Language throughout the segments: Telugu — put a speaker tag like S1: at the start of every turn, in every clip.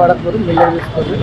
S1: వడకూరు మిల్లర్ తీసుకోరు.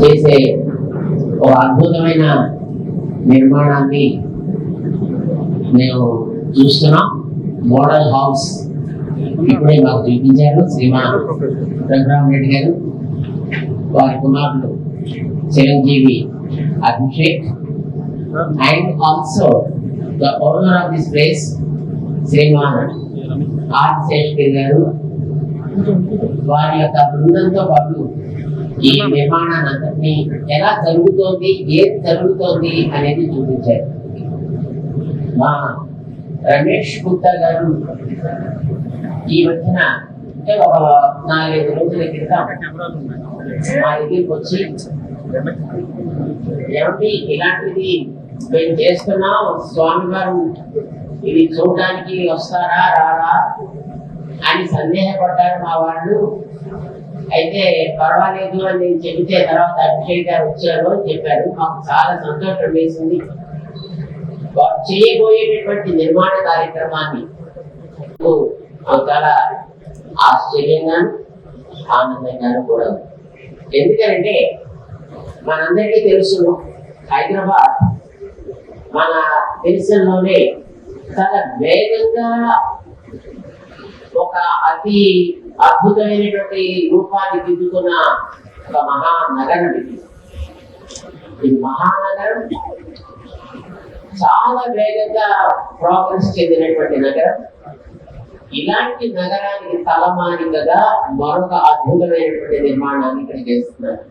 S2: చేసే ఒక అద్భుతమైన నిర్మాణాన్ని మేము చూస్తున్నాం. మోడల్ హౌస్ ఇప్పుడే మాకు చూపించారు శ్రీమాన్ రఘురామరెడ్డి గారు, వారి కుమారుడు చిరంజీవి Abhishek, and also the owner of this place Shriman R Seshagiri గారు, వారి యొక్క బృందంతో పాటు ఈ నిర్మాణాన్ని అంతటినీ ఎలా జరుగుతోంది, ఏది జరుగుతోంది అనేది చూపించారు. మా రమేష్ గుప్తా గారు ఈ మధ్యన అంటే ఒక 4-5 రోజుల క్రితం మా దగ్గరికి వచ్చి, ఏమిటి ఇలాంటిది మేము చేస్తున్నాం, స్వామి గారు ఇది చూడడానికి వస్తారా రారా అని సందేహపడ్డారు మా వాళ్ళు. అయితే పర్వాలేదు అని నేను చెబితే తర్వాత అభిషేక్ గారు వచ్చారు అని చెప్పారు. మాకు చాలా సంతోషం వేసింది. చేయబోయేటటువంటి నిర్మాణ కార్యక్రమాన్ని చాలా ఆశ్చర్యంగా ఆనందంగాను కూడా. ఎందుకంటే మనందరికీ తెలుసు, హైదరాబాద్ మన దేశంలోనే చాలా వేగంగా ఒక అతి అద్భుతమైనటువంటి రూపాన్ని దిద్దుకున్న ఒక మహానగరం ఇది. ఈ మహానగరం చాలా వేగంగా ప్రోగ్రెస్ చెందినటువంటి నగరం. ఇలాంటి నగరానికి తలమానికగా మరొక అద్భుతమైనటువంటి నిర్మాణాన్ని ఇక్కడ చేస్తున్నారు.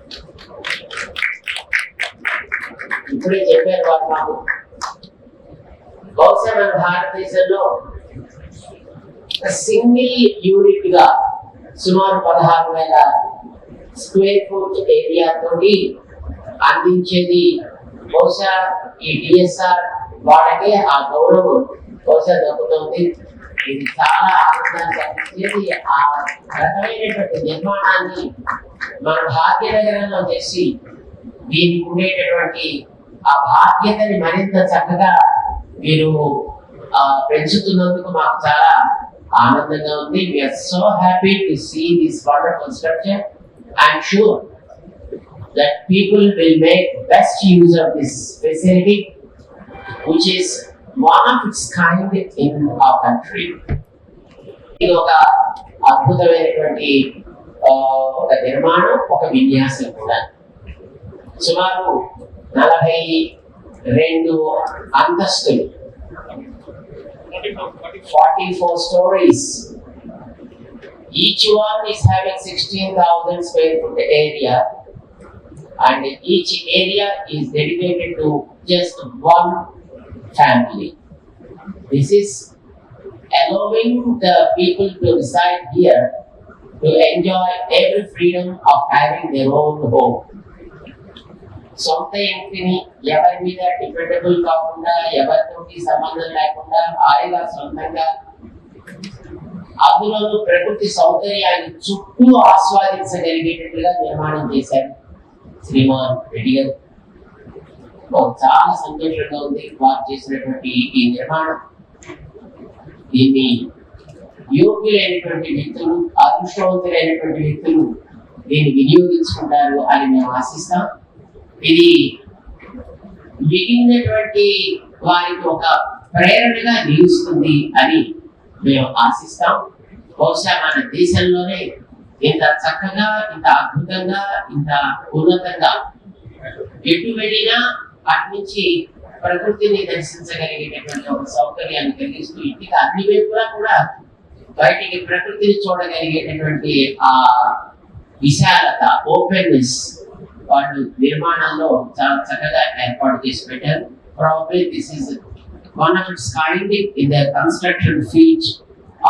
S2: ఇప్పుడే చెప్పారు వారు మాకు, బహుశా మన భారతదేశంలో సింగిల్ యూనిట్ గా సుమారు 16,000 స్క్వేర్ ఫుట్ ఏరియా తోటి అందించేది బహుశా ఈ డిఎస్ఆర్ వాళ్ళకే ఆ గౌరవం బహుశా దక్కుతుంది. ఇది చాలా ఆనందాన్ని కలిగించేది. ఆ రకమైనటువంటి నిర్మాణాన్ని మన భాగ్యనగరంలో చేసి దీనికి ఉండేటటువంటి ఆ బాధ్యతని మరింత చక్కగా మీరు పెంచుతున్నందుకు మాకు చాలా ఆనందంగా ఉంది. We are so happy to see this wonderful structure. I am sure that people will make best use of this facility, which is one of its kind in our country. ఇది ఒక అద్భుతమైనటువంటి ఒక నిర్మాణం, ఒక విన్యాసం కూడా. సుమారు 42 అంతస్తులు 44 stories. Each one is having 16,000 square foot area, and each area is dedicated to just one family. This is allowing the people to reside here to enjoy every freedom of having their own home. సొంత ఇంటిని ఎవరి మీద డిపెండబుల్ కాకుండా ఎవరితోటి సంబంధం లేకుండా హాయిగా సొంతంగా అందులోనూ ప్రకృతి సౌందర్యాన్ని చుట్టూ ఆస్వాదించగలిగేటట్లుగా నిర్మాణం చేశారు శ్రీమాన్ రెడ్డి గారు. చాలా సంతోషంగా ఉంది వారు చేసినటువంటి ఈ నిర్మాణం. దీన్ని యోగ్యులైనటువంటి వ్యక్తులు, అదృష్టవంతులైనటువంటి వ్యక్తులు దీన్ని వినియోగించుకుంటారు అని మేము ఆశిస్తాం. ఇది మిగిలినటువంటి వారికి ఒక ప్రేరణగా నిలుస్తుంది అని మేము ఆశిస్తాం. బహుశా మన దేశంలోనే ఇంత చక్కగా, ఇంత అద్భుతంగా, ఇంత ఉన్నతంగా ఎటు వెళ్ళినా అటు నుంచి ప్రకృతిని దర్శించగలిగేటటువంటి ఒక సౌకర్యాన్ని కలిగిస్తూ ఇంటికి అన్ని వైపులా కూడా బయటికి ప్రకృతిని చూడగలిగేటటువంటి ఆ విశాలత, ఓపెన్నెస్ వాళ్ళు నిర్మాణంలో చాలా చక్కగా ఏర్పాటు చేసి పెట్టారు. Probably this is one of its kind in the construction field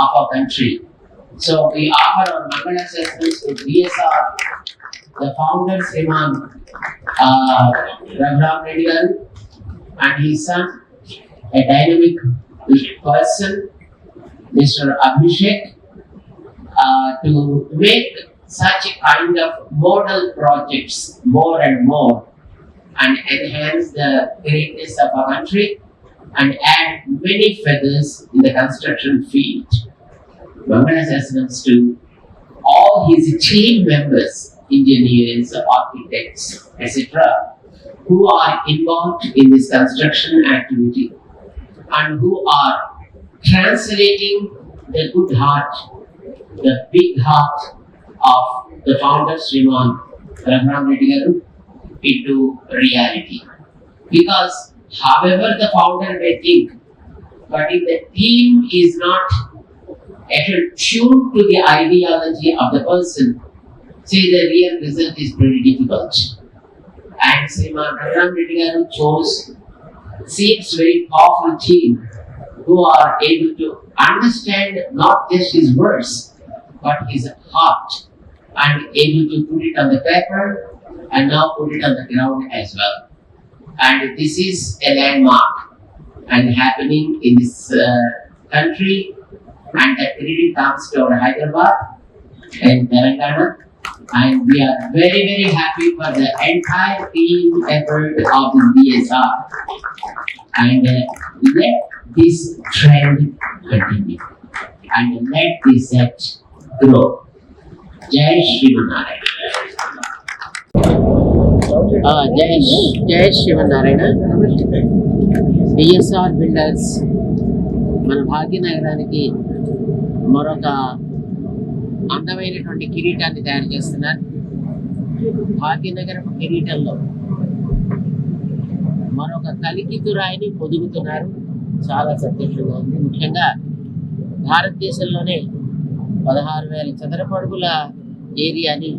S2: of our country. So we offer our congratulations to DSR, the founder Sriman Raghuram Reddy garu and his son, a dynamic person, Mr. Abhishek, to make such a kind of model projects more and more and enhance the greatness of our country and add many feathers in the construction field. Congratulations to all his team members, engineers, architects, etc., who are involved in this construction activity and who are translating the good heart, the big heart of the founder Sriman Raghuram Reddy garu into reality. Because however the founder may think, but if the team is not attuned to the ideology of the person, see, the real result is pretty difficult. And Sriman Raghuram Reddy garu seems very powerful team who are able to understand not just his words but his heart and able to put it on the paper and now put it on the ground as well. And this is a landmark and happening in this country, and that credit comes to our Hyderabad and Telangana, and we are very, very happy for the entire team effort of the DSR, and let this trend continue and let this set grow. Jai Shrimanarayana. Jai Shrimanarayana. DSR Builders మన భాగ్యనగరానికి మరొక అందమైనటువంటి కిరీటాన్ని తయారు చేస్తున్నారు. భాగ్యనగరం కిరీటంలో మరొక కలికితురాయిని పొదుగుతున్నారు. చాలా సంతోషంగా ఉంది. ముఖ్యంగా భారతదేశంలోనే 16,000 చదరపు అడుగుల ఏరియాని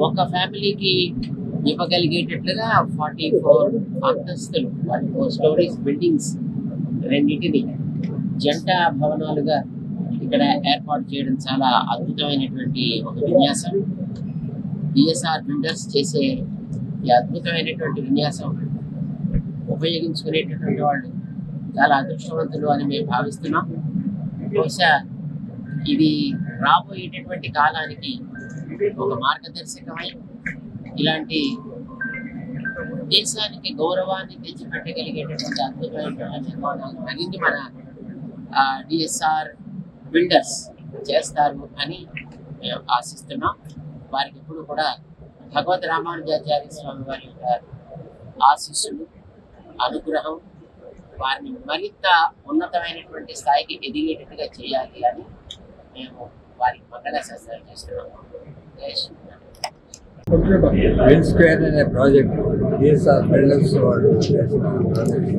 S2: ఒక ఫ్యామిలీకి ఇవ్వగలిగేటట్లుగా 44 అంతస్తులు, 44 స్టోరీస్ బిల్డింగ్స్ రెండింటిని జంట భవనాలుగా ఇక్కడ ఏర్పాటు చేయడం చాలా అద్భుతమైనటువంటి ఒక విన్యాసం. డిఎస్ఆర్ బిల్డర్స్ చేసే ఈ అద్భుతమైనటువంటి విన్యాసం ఉపయోగించుకునేటటువంటి వాళ్ళు చాలా అదృష్టవంతులు అని మేము భావిస్తున్నాం. బహుశా ఇది రాబోయేటటువంటి కాలానికి ఒక మార్గదర్శకమై ఇలాంటి దేశానికి గౌరవాన్ని తెచ్చిపెట్టగలిగేటటువంటి అద్భుతమైనటువంటి నిర్మాణాలు మరిన్ని మన డిఎస్ఆర్ బిల్డర్స్ చేస్తారు అని మేము ఆశిస్తున్నాం. వారికి ఎప్పుడు కూడా భగవద్ రామానుజాచార్య స్వామి వారి యొక్క ఆశీస్సులు, అనుగ్రహం వారిని మరింత ఉన్నతమైనటువంటి స్థాయికి ఎదిగేటట్టుగా చేయాలి అని మేము వారికి మంగళ శాస్త్రాలు చేస్తున్నాము. జై శ్రీరామ్.
S1: విన్ స్క్వేర్ అనే ప్రాజెక్ట్ డిఎస్ఆర్ బిల్డర్స్ వాళ్ళు చేసిన ప్రాజెక్ట్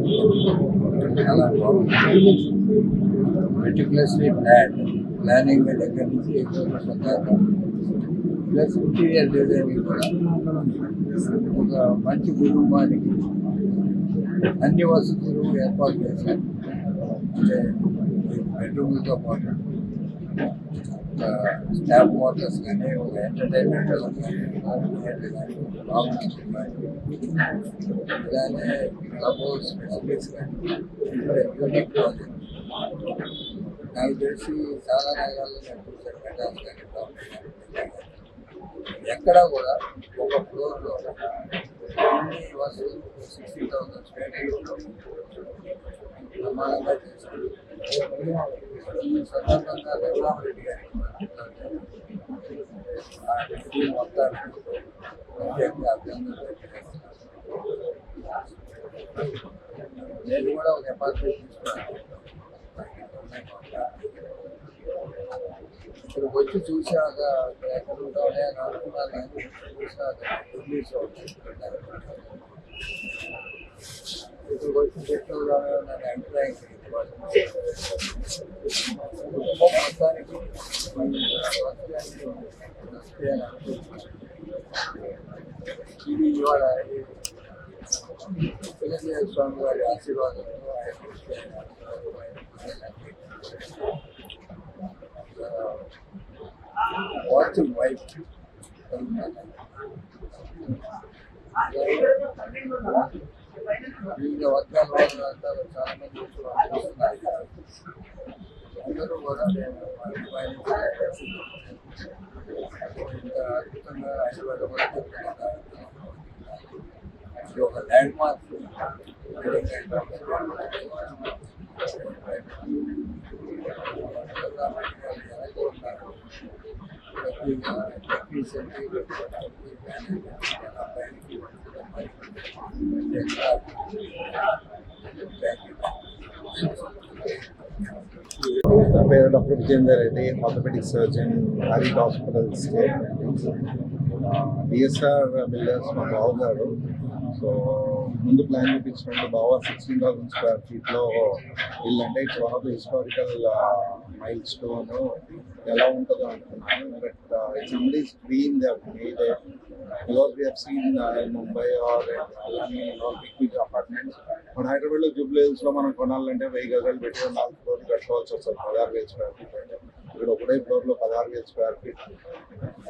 S1: చాలా బాగుంది. మెటిక్యులస్లీ ప్లానింగ్ దగ్గర నుంచి ఎగ్జిక్యూషన్ దాకా ప్లస్ ఇంటీరియర్ డిజైనింగ్ కూడా ఒక మంచి కుటుంబానికి అన్ని వసతులు ఏర్పాటు చేశారు. అంటే బెడ్రూమ్లతో పాటు స్టాఫ్ క్వార్టర్స్ కానీ ఒక ఎంటర్టైన్మెంట్ కానీ ఇలానే క్లబ్ ఫెసిలిటీస్ కానీ యూనిక్ ప్రాజెక్ట్. నాకు తెలిసి చాలా నగరాల్లో నేను చూసాను, మెడ్రాస్ కానీ ఎక్కడ కూడా ఒక ఫ్లోర్లో అన్ని వసతులు 60,000 స్క్వేర్ ఫీట్లో ప్రమాణంగా చేశారు. ఈ సందర్భంగా రఘురామరెడ్డి గారికి ఆ టీం మొత్తాన్ని ప్రత్యేకంగా అభినందనలు తెలియజేస్తున్నాను. నేను కూడా ఒక అపార్ట్మెంట్ తీసుకున్నాను. ఇక్కడ వచ్చి చూసాక ఎక్కడ ఉంటానే అని అనుకున్నాను, కానీ చూసాక రిలీజ్ అవుతుంది. ఇప్పుడు వచ్చి చెట్లుగానే నన్ను అభిప్రాయం మొత్తానికి ఇది ఇవాళ చిరంజీవి స్వామి వారి ఆశీర్వాదంతో వాచింగ్ వైఫ్ వివిధ వర్గాల వాళ్ళు అంటారు, చాలా మంది చూస్తున్నారు. అందరూ కూడా నేను ఇంత అద్భుతంగా హైదరాబాద్ కూడా ఇది ఒక ల్యాండ్ మార్క్.
S3: నా పేరు doctor Vijender Reddy, orthopedic surgeon, Harit hospitals. DSR builders మా బావగారు. సో ముందు ప్లాన్ చూపించినట్టు బావ 16,000 స్క్వేర్ ఫీట్లో ఇల్లు అంటే it's one of the historical mile stone. ఎలా ఉంటుందో అనుకున్నాను, but it's somebody's dream they have made it, because we have seen in Mumbai or Alani or big apartments, but హైదరాబాద్లో జూబ్లీ హిల్స్లో మనం కొనాలంటే 1000 గజాలు పెట్టి 4 ఫ్లోర్లు కట్టుకోవాల్సి వస్తుంది. 16,000 స్క్వేర్ ఫీట్ అంటే ఇక్కడ ఒకటే ఫ్లోర్లో 16,000 square feet.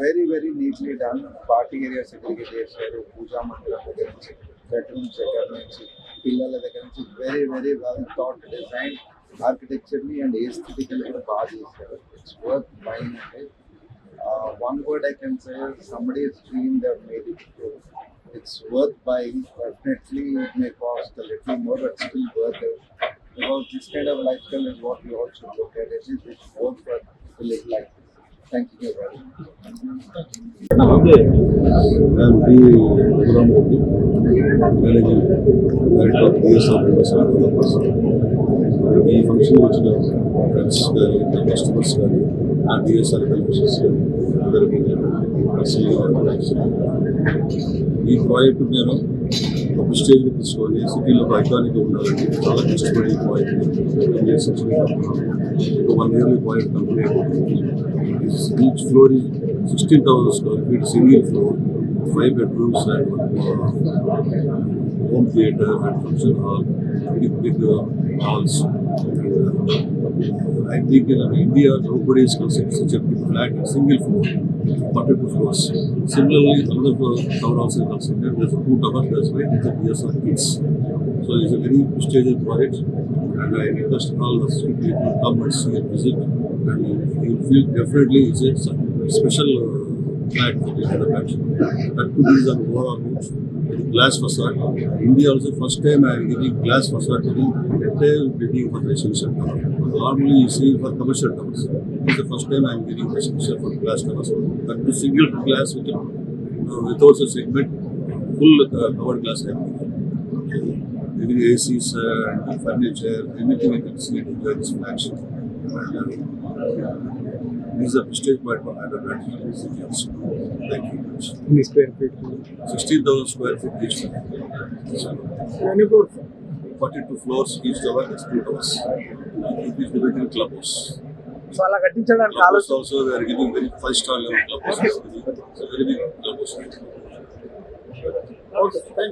S3: Very very neatly done. Party area segregate చేశారు. పూజా మందిరం దగ్గర నుంచి, బెడ్రూమ్స్ దగ్గర నుంచి, పిల్లల దగ్గర నుంచి very very well thought design. ఆర్కిటెక్చర్ని అండ్ ఎస్థెటికల్ కూడా బాగా చేశారు. It's worth buying. అంటే one word I can say is somebody's dream they have made it true. It's worth buying. Definitely it may cost a little more, but still worth it, because this kind of lifestyle is what we all should look at. At least it's worth it to live like this. Thank you very much.
S4: I'm P. Raghuram Reddy, Managing Director of DSR Builders. ఈ ఫంక్షన్ వచ్చిన ఫ్రెండ్స్ కానీ నా కస్టమర్స్ కానీ ఆ డిఎస్ఆర్ కల్పిషన్స్ కానీ అందరికీ నేను పర్సనల్గా ఈ ప్రాజెక్టు నేను ఒక స్టేజ్కి తీసుకొని సిటీలో ఒక ఐకానిక్గా ఉండాలని చాలా కష్టపడి ఈ ప్రాజెక్ట్ని ఒక 1 year ఈ ప్రాజెక్ట్ కంప్లీట్ అయిపోతుంది. Each floor is 16,000 square feet single floor, 5 bedrooms and home theatre and function hall, big halls. I think in India nobody is considered such a big flat, single floor, 42 floors. Similarly, another tower also is considered. There's 2 towers, that's why it's a DSR Kids. So it's a very prestigious project, and I request all the people to come and see and visit, and you feel definitely it's a special flat for the mansion. That too is an overall roof with glass facade. India also first time I am getting glass facade to the entire building for residential tower. Normally you see for commercial towers. It's the first time I am getting residential for glass towers. That too single glass without a segment, full covered glass. Even ACs, furniture, everything you can see in this mansion. This is a prestige point for Hyderabad. Thank you.
S5: ఎన్ని square feet
S4: 16,000 square feet each one.
S5: ఎన్ని floors
S4: 42 floors, each tower has 2 towers. It is divided in clubhouse.
S5: So అలా కట్టించడానికి
S4: Clubhouse
S5: ఆలోచన
S4: also we are giving very 5-star level clubhouse. It's a very big clubhouse.
S5: Okay thank